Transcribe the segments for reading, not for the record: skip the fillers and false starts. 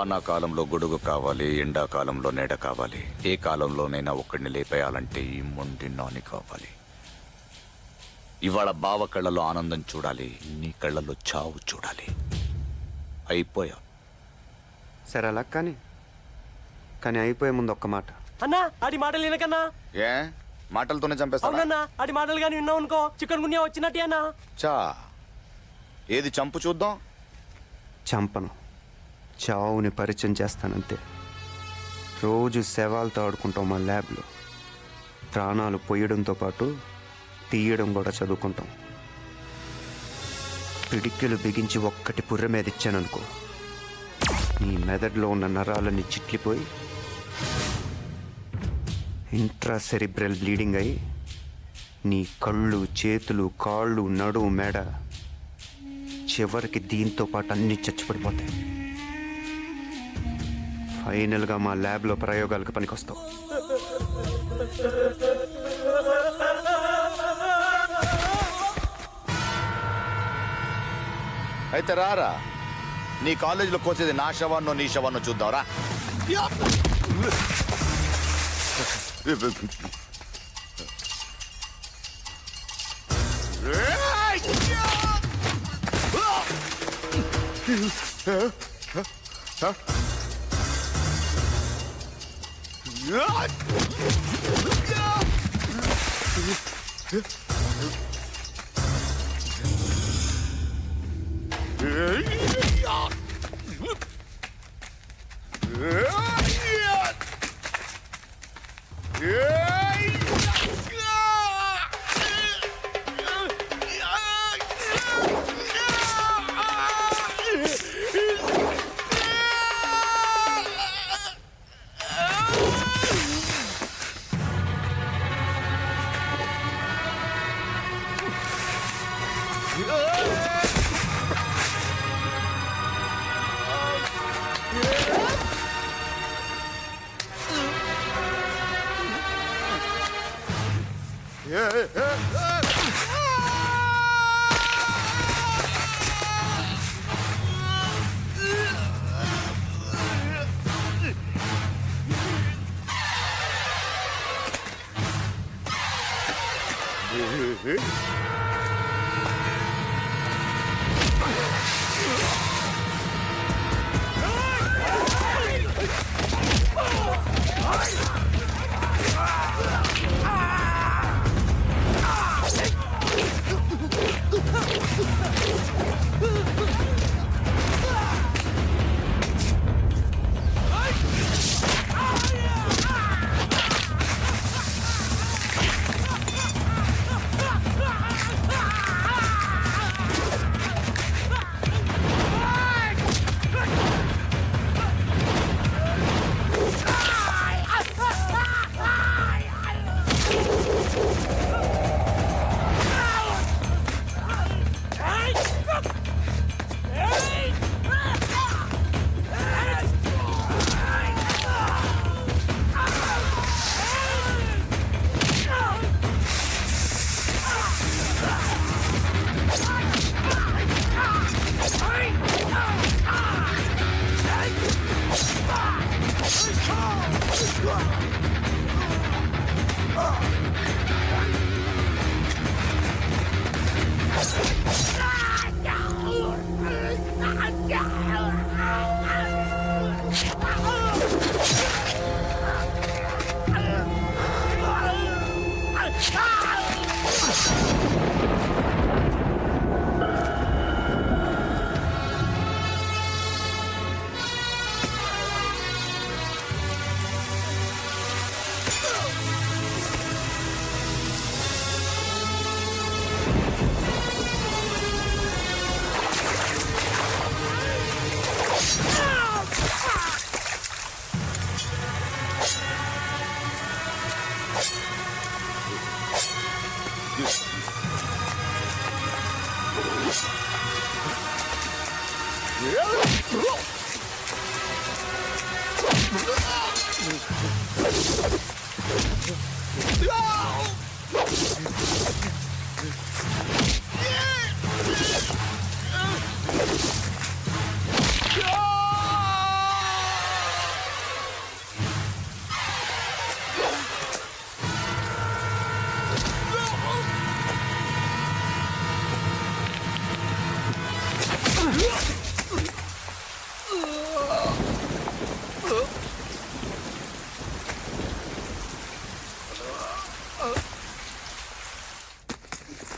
వానాకాలంలో గొడుగు కావాలి, ఎండాకాలంలో నీడ కావాలి. ఏ కాలంలోనైనా ఒక్కడిని లేపేయాలంటే ఈ మొండి నాని కావాలి. ఇవాళ బావ కళ్ళలో ఆనందం చూడాలి, నీ కళ్ళలో చావు చూడాలి. అయిపోయా. సరే అలా కానీ అయిపోయే ముందు ఒక్క మాట. అన్నా ఆడి మాటలు వినకన్నా. ఏ మాటలతోనే చంపేస్తా? అవునన్నా ఆడి మాటలు కానీ విన్నావు అనుకో చికెన్ గున్యా వచ్చినట్టే అన్నా. చా ఏది చంపు చూద్దాం. చంపను, చావుని పరిచయం చేస్తానంతే. రోజు శవాలతో ఆడుకుంటాం మా ల్యాబ్లో. ప్రాణాలు పొయ్యడంతో పాటు తీయడం కూడా చదువుకుంటాం. పిడికిలు బిగించి ఒక్కటి పుర్రె మీద ఇచ్చాననుకో, నీ మెదడులో ఉన్న నరాలన్నీ చిట్లిపోయి ఇంట్రాసెరిబ్రల్ బ్లీడింగ్ అయి నీ కళ్ళు, చేతులు, కాళ్ళు, నడుము, మెడ, చివరికి దీంతో పాటు అన్నీ చచ్చిపడిపోతాయి. ఫైనల్గా మా ల్యాబ్లో ప్రయోగాలకు పనికొస్తావు. అయితే రారా, నీ కాలేజీలో కోసేది నా శవాన్నో నీ శవాన్నో చూద్దాంరా.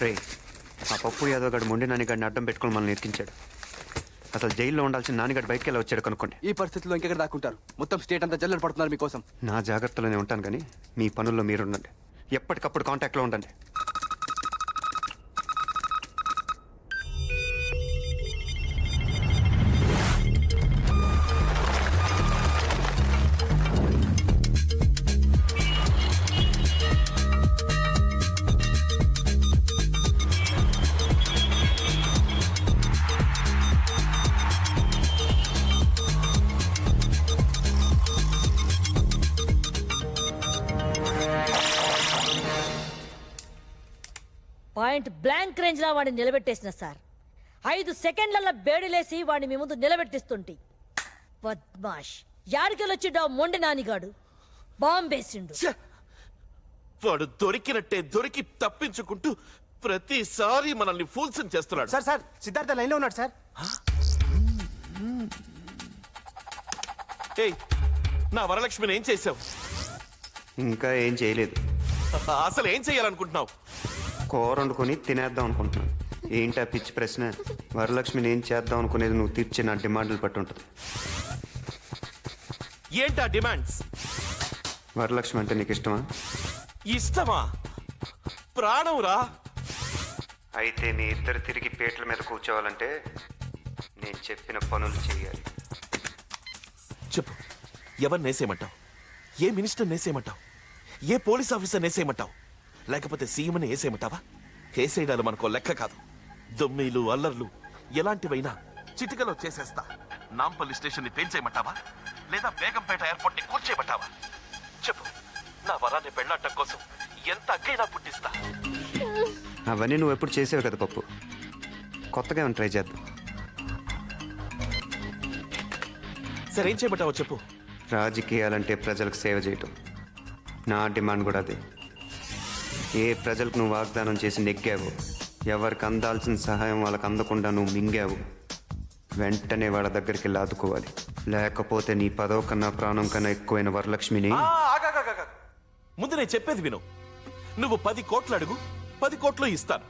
రే, ఆ పప్పు యాదవ్ గడు మొండి నానిగాడిని అడ్డం పెట్టుకుని మనల్ని ఎక్కించాడు. అసలు జైల్లో ఉండాల్సిన నానిగాడు బయటికి వెళ్ళి వచ్చాడు కనుక్కోండి. ఈ పరిస్థితుల్లో ఇంకెక్కడ దాక్కుంటారు? మొత్తం స్టేట్ అంతా జల్లెడ పడుతున్నారు మీకోసం. నా జాగ్రత్తలోనే ఉంటాను కానీ మీ పనుల్లో మీరు ఉండండి. ఎప్పటికప్పుడు కాంటాక్ట్లో ఉండండి. పాయింట్ బ్లాంక్ రేంజ్ లా వాడిని నిలబెట్టేసిన సార్. 5 సెకండ్లలో బేడిలేసి వాడిని మీ ముందు నిలబెట్టిస్తుంటి. బద్మాష్ యాడికెళ్ళొచ్చిడ్డా మొండి నానిగాడు బాంబేసిండు. వాడు దొరికినట్టే దొరికి తప్పించుకుంటూ ప్రతిసారి మనల్ని ఫూల్స్ చేస్తున్నాడు. సార్ సార్ సిద్ధార్థ లైన్లో ఉన్నాడు సార్. ఏయ్, నా వరలక్ష్మిని ఏం చేసావు? ఇంకా ఏం చేయలేదు. అసలు ఏం చేయాలనుకుంటున్నావు? కూర వండుకొని తినేద్దాం అనుకుంటున్నాను. ఏంటా పిచ్చి ప్రశ్న? వరలక్ష్మిని ఏం చేద్దాం అనుకునేది నువ్వు తీర్చి నా డిమాండ్లు పట్టి ఉంటుంది. ఏంటా డిమాండ్స్? వరలక్ష్మి అంటే నీకు ఇష్టమా? ఇష్టమా? ప్రాణం రా. అయితే మీ ఇద్దరు తిరిగి పీటల మీద కూర్చోవాలంటే నేను చెప్పిన పనులు చేయాలి. చెప్పు, ఎవరిని వేసేయమంటావు? ఏ మినిస్టర్ వేసేయమంటావు? ఏ పోలీస్ ఆఫీసర్ వేసేయమంటావు? లేకపోతే సీఎంని వేసేయమంటావా? వేసేయడాలు మనకో లెక్క కాదు. దొమ్మీలు అల్లర్లు ఎలాంటివైనా చిటికలో చేసేస్తా. నాంపల్లి స్టేషన్ ని పేల్చేయమంటావా? లేదా బేగంపేట ఎయిర్పోర్ట్ ని కూర్చేయమంటావా? చెప్పు, నా వరాన్ని పెళ్ళాటం కోసం ఎంత అగ్గైనా పుట్టిస్తా. అవన్నీ నువ్వు ఎప్పుడు చేసావు కదా పప్పు. కొత్తగా ఏమైనా ట్రై చేద్దాం. సరే, ఏం చేయమంటావో చెప్పు. రాజకీయాలంటే ప్రజలకు సేవ చేయటం. నా డిమాండ్ కూడా అదే. ఏ ప్రజలకు నువ్వు వాగ్దానం చేసి నెగ్గావు, ఎవరికి అందాల్సిన సహాయం వాళ్ళకి అందకుండా నువ్వు మింగావు, వెంటనే వాళ్ళ దగ్గరికి వెళ్ళి ఆదుకోవాలి. లేకపోతే నీ పదవ కన్నా ప్రాణం కన్నా ఎక్కువైన వరలక్ష్మిని. ముందు నేను చెప్పేది విను. నువ్వు 10 కోట్లు అడుగు, 10 కోట్లు ఇస్తాను.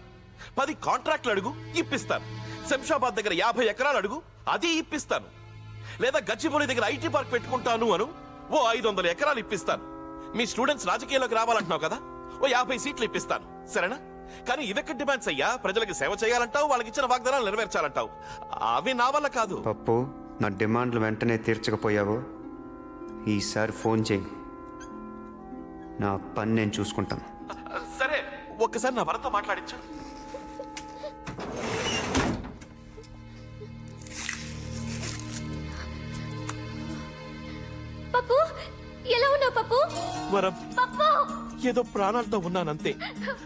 10 కాంట్రాక్ట్లు అడుగు, ఇప్పిస్తాను. శంషాబాద్ దగ్గర 50 ఎకరాలు అడుగు, అది ఇప్పిస్తాను. లేదా గచ్చిబౌలి దగ్గర ఐటీ పార్క్ పెట్టుకుంటాను అను, ఓ 500 ఎకరాలు ఇప్పిస్తాను. మీ స్టూడెంట్స్ రాజకీయాల్లోకి రావాలంటున్నావు కదా, ఓ 50 సీట్లు ఇప్పిస్తాను. సరేనా? కానీ ఇవెక్కడ డిమాండ్స్ అయ్యా? ప్రజలకు సేవ చేయాలంటావు, వాళ్ళకి ఇచ్చిన వాగ్దానాలు నెరవేర్చాలంటావు. అవి నా వల్ల కాదు. పప్పు, నా డిమాండ్లు వెంటనే తీర్చకపోయావో ఈసారి ఫోన్ చేయి. నా పని నేను చూసుకుంటాను. సరే, ఒక్కసారి నా వరతో మాట్లాడించు. పప్పు, ఎలా ఉన్నావు పప్పు? వరం, పప్పు, ఏదో ప్రాణాలతో ఉన్నానంతే.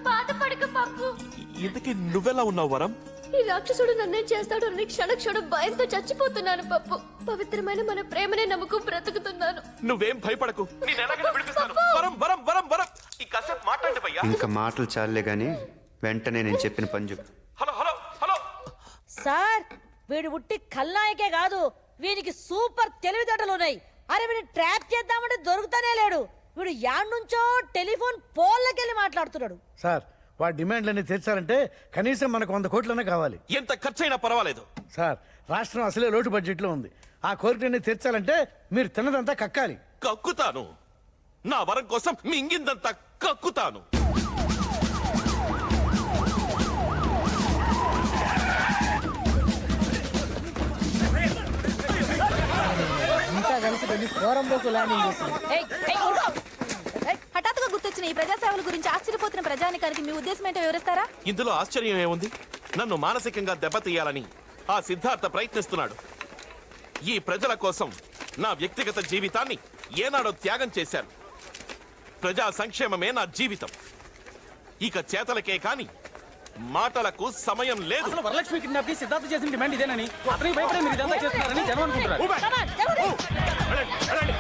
బాధపడకు పప్పు. ఇంతకీ నువ్వెలా ఉన్నావు వరం? ఈ రాక్షసుడు నన్నేం చేస్తాడు అని క్షణక్షణం భయంతో చచ్చిపోతున్నాను పప్పు. పవిత్రమైన మన ప్రేమనే నమ్ముకు బ్రతుకుతున్నాను. నువ్వేం భయపడకు, నేను ఎలాగైనా విడిపిస్తాను. వరం వరం వరం వరం, ఈ కాసేపు మాట్లాడండి భయ్యా. ఇంకా మాటలు చాలే గాని వెంటనే నేను చెప్పిన పని చెప్పు. హలో హలో హలో సార్, వీడు ఉట్టి ఖల్నాయకే కాదు, వీనికి సూపర్ తెలివితేటలు ఉన్నాయి. అరే, వీడిని ట్రాప్ చేద్దామంటే దొరుకుతానే లేడు. వీడు యాడ్ నుంచో టెలిఫోన్ పోల్లకెళ్ళి మాట్లాడుతున్నాడు. సార్, వాడి డిమాండ్లన్నీ తీర్చాలంటే కనీసం మనకు 100 కోట్లనే కావాలి. ఎంత ఖర్చైనా పర్వాలేదు. సార్, రాష్ట్రం అసలే లోటు బడ్జెట్లో ఉంది. ఆ కోరికలన్నీ తీర్చాలంటే మీరు తిన్నదంతా కక్కాలి. కక్కుతాను. నా వరం కోసం మింగిందంతా కక్కుతాను. ఇంకా కలిసి వెళ్ళి కోరంబోకు ల్యాండింగ్ చేసింది. హఠాత్తుగా గుర్తొచ్చిన ఈ ప్రజాసేవల గురించి ఆశ్చర్యపోతున్న ప్రజానికానికి మీ ఉద్దేశం ఏంటో వివరిస్తారా? ఇందులో ఆశ్చర్యం ఏముంది? నన్ను మానసికంగా దెబ్బతీయాలని ఆ సిద్ధార్థ ప్రయత్నిస్తున్నాడు. ఈ ప్రజల కోసం నా వ్యక్తిగత జీవితాన్ని ఏనాడో త్యాగం చేశాను. ప్రజా సంక్షేమమే నా జీవితం. ఇక చేతలకే కాని మాటలకు సమయం లేదు. వరలక్ష్మి కిడ్నాప్ కి సిద్ధార్థ చేసిన డిమాండ్ ఇదేనని, అతనికి భయపడే మీరు ఇదంతా చేస్తున్నారని జనం అనుకుంటున్నారు. Come on, ఎవరు? వెళ్ళండి, వెళ్ళండి.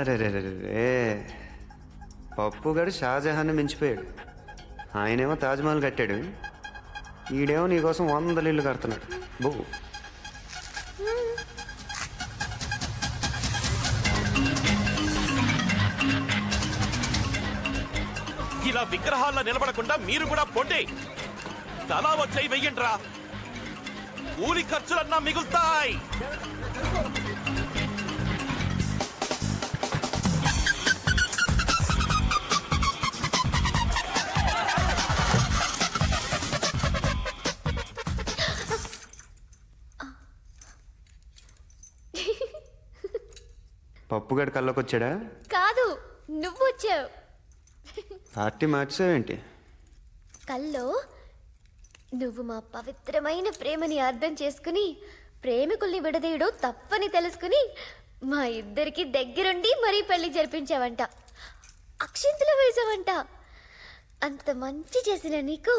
అరే రే పప్పుగాడు షాజహాన్ని మించిపోయాడు. ఆయనేమో తాజ్మహల్ కట్టాడు, ఈడేమో నీకోసం 100 ఇల్లు కడుతున్నాడు. బో ఇలా విగ్రహాల్లో నిలబడకుండా మీరు కూడా పొండి. తలా వచ్చాయి వెయ్యండ్రా, కూలి ఖర్చులన్నా మిగులుతాయి. పప్పుగాడు కళ్ళకి వచ్చాడా? కాదు, నువ్వు వచ్చావు. పార్టీ మార్చావేంటి? కల్లో నువ్వు మా పవిత్రమైన ప్రేమని అర్థం చేసుకుని ప్రేమికుల్ని విడదీయడం తప్పని తెలుసుకుని మా ఇద్దరికి దగ్గరుండి మరీ పెళ్లి జరిపించావంట, అక్షింతలు వేసావంట. అంత మంచి చేసిన నీకు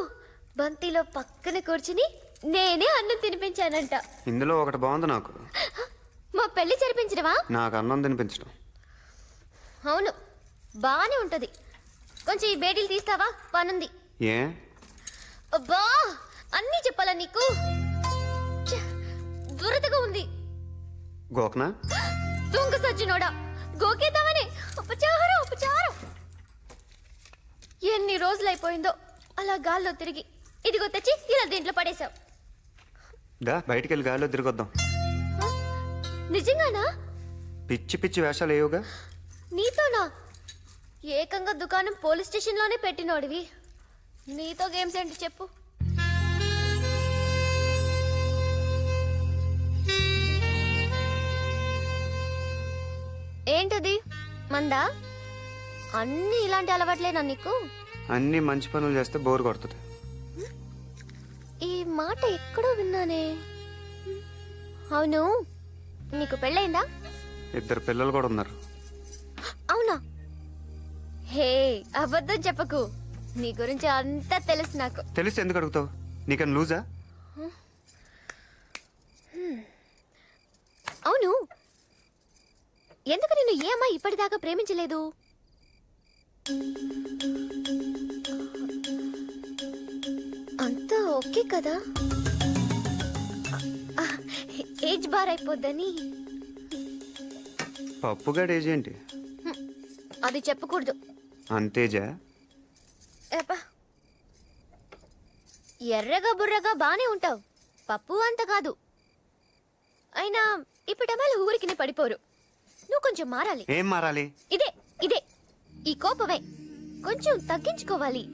బంతిలో పక్కన కూర్చుని నేనే అన్నం తినిపించానంట. ఇందులో ఒకటి బాగుంది నాకు. మా పెళ్లి జరిపించడమా? నాకు అన్నం తినిపించడం. అవును, బాగానే ఉంటది. కొంచెం ఈ బేడీలు తీస్తావా? పనుంది. ఏ? అబ్బా, అన్నీ చెప్పాలా నీకు? ఛ, దురదగా ఉంది. గోకనా? దొంగ సజ్జనోడా, గోకేద్దామని. ఉపచారం ఉపచారం. ఎన్ని రోజులైపోయిందో అలా గాల్లో తిరిగి. ఇదిగో తెచ్చి ఇలా దీంట్లో పడేశావు. దా బయటికి వెళ్ళి గాల్లో తిరిగొద్దాం. నిజంగానా? పిచ్చి పిచ్చి వేషాలు ఏవుగా. నీతోనా? ఏకంగా దుకాణం పోలీస్ స్టేషన్లోనే పెట్టినోడివి. నీతో గేమ్స్ ఏంటి చెప్పు? ఏంటది? మందా? అన్ని ఇలాంటి అలవాట్లేనా నీకు? అన్ని మంచి పనులు చేస్తే బోర్ కొడుతుంది. ఈ మాట ఎక్కడో విన్నానే. అవును, నీకు పెళ్ళైందా? 2 పిల్లలు కూడా ఉన్నారు. అవునా? హే, అబద్ధం చెప్పకు. నీ గురించి అంతా తెలుసు నాకు. తెలిసి ఎందుకు అడుగుతావు? నీకన్నా లూజా? అవును, ఎందుకు నిన్ను ఏ అమ్మాయి ఇప్పటిదాకా ప్రేమించలేదు? అంతా ఓకే కదా? ఏజ్ బార్ అయిపోద్దని. పప్పుగాడు ఏజ్ ఏంటి? అది చెప్పకూడదు. అంతేజా? ఏపా, ఎర్రగా బుర్రగా బానే ఉంటావు, పప్పు అంత కాదు. అయినా ఇప్పటమ్మాయిలు ఊరికి పడిపోరు. నువ్వు కొంచెం మారాలి. ఏం మారాలి? ఇదే ఇదే ఈ కోపమే కొంచెం తగ్గించుకోవాలి.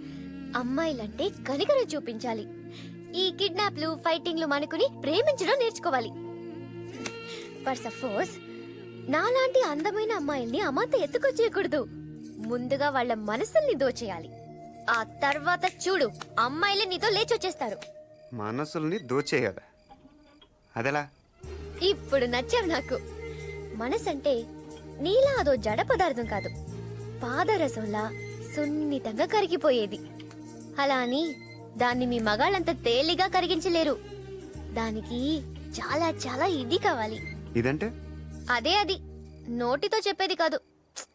అమ్మాయిలంటే కనికరం చూపించాలి. ఈ కిడ్నాప్లు ఫైటింగ్లు మానుకుని ప్రేమించడం నేర్చుకోవాలి. ఫర్ సపోజ్ నాలాంటి అందమైన అమ్మాయిల్ని అమాంత ఎత్తుకొచ్చేయకూడదు. ముందుగా వాళ్ళ మనసుల్ని దోచేయాలి. ఆ తర్వాత చూడు, అమ్మాయిలే నీతో లేచొచ్చేస్తారు. మనసుల్ని దోచేయాలి? అదెలా? ఇప్పుడు నచ్చావు నాకు. మనసంటే నీలా అదో జడ పదార్థం కాదు, పాదరసంలా సున్నితంగా కరిగిపోయేది. అలా అని దాన్ని మీ మగాళ్ళంత తేలిగా కరిగించలేరు. దానికి చాలా చాలా ఇది కావాలి. ఇదంటే? అదే అది, నోటితో చెప్పేది కాదు,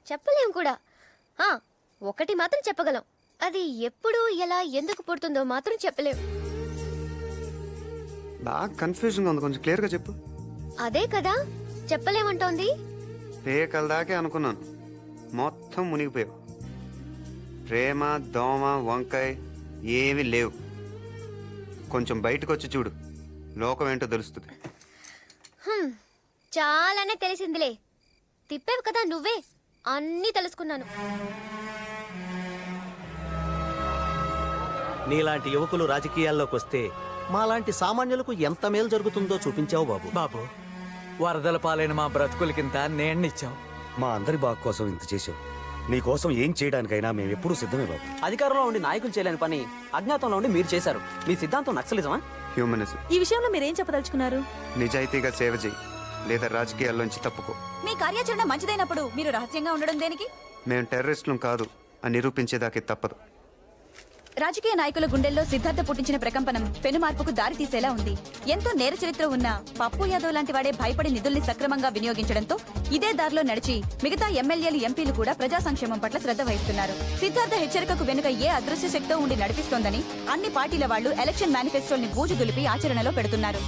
చెప్పలేం కూడా. ఒకటి మాత్రం చెప్పగలం, అది ఎప్పుడు ఎలా ఎందుకు పుడుతుందో మాత్రం చెప్పలేం. బాగా కన్ఫ్యూజన్గా ఉంది, కొంచెం క్లియర్గా చెప్పు. అదే కదా చెప్పలేమంటోంది. పేకల దాకే అనుకున్నాను, మొత్తం మునిగిపోయావు. ప్రేమ, దోమ, వంకాయ ఏమీ లేవు. కొంచెం బయటకు వచ్చి చూడు, లోకం ఏంటో తెలుస్తుంది. చాలానే తెలిసిందిలే. తిప్పేవు కదా నువ్వే, అన్నీ తెలుసుకున్నాను. నీలాంటి యువకులు రాజకీయాల్లోకి వస్తే మాలాంటి సామాన్యులకు ఎంత మేలు జరుగుతుందో చూపించావు బాబు. బాబు, వరదల పాలైన మా బ్రతుకులకింత నేణ్ణిచ్చావు. మా అందరి బాగు కోసం ఇంత చేసావు. నీకోసం ఏం చేయడానికైనా మేము ఎప్పుడూ సిద్ధమే బాబు. అధికారంలో ఉండి నాయకులు చేయలేని పని అజ్ఞాతంలో ఉండి మీరు చేశారు. మీ సిద్ధాంతం నక్సలిజమా? హ్యూమనిజం. ఈ విషయంలో మీరేం చెప్పదలుచుకున్నారు? నిజాయితీగా సేవ చేయి, లేదా రాజకీయాల్లోంచి తప్పుకో. మీ కార్యాచరణ మంచిదైనప్పుడు మీరు రహస్యంగా ఉండడం దేనికి? మేము టెర్రరిస్టులం కాదు అని నిరూపించేదాకే తప్పదు. రాజకీయ నాయకుల గుండెల్లో సిద్ధార్థ పుట్టించిన ప్రకంపనం పెను మార్పుకు దారి తీసేలా ఉంది. ఎంతో నేర చరిత్ర ఉన్న పప్పు యాదవ్ లాంటి వాడే భయపడి నిధుల్ని సక్రమంగా వినియోగించడంతో ఇదే దారిలో నడిచి మిగతా ఎమ్మెల్యేలు ఎంపీలు కూడా ప్రజా సంక్షేమం పట్ల శ్రద్ధ వహిస్తున్నారు. సిద్ధార్థ హెచ్చరికకు వెనుక ఏ అదృశ్య శక్తో ఉండి నడిపిస్తోందని అన్ని పార్టీల వాళ్లు ఎలక్షన్ మేనిఫెస్టోల్ని బూజు దులిపి ఆచరణలో పెడుతున్నారు.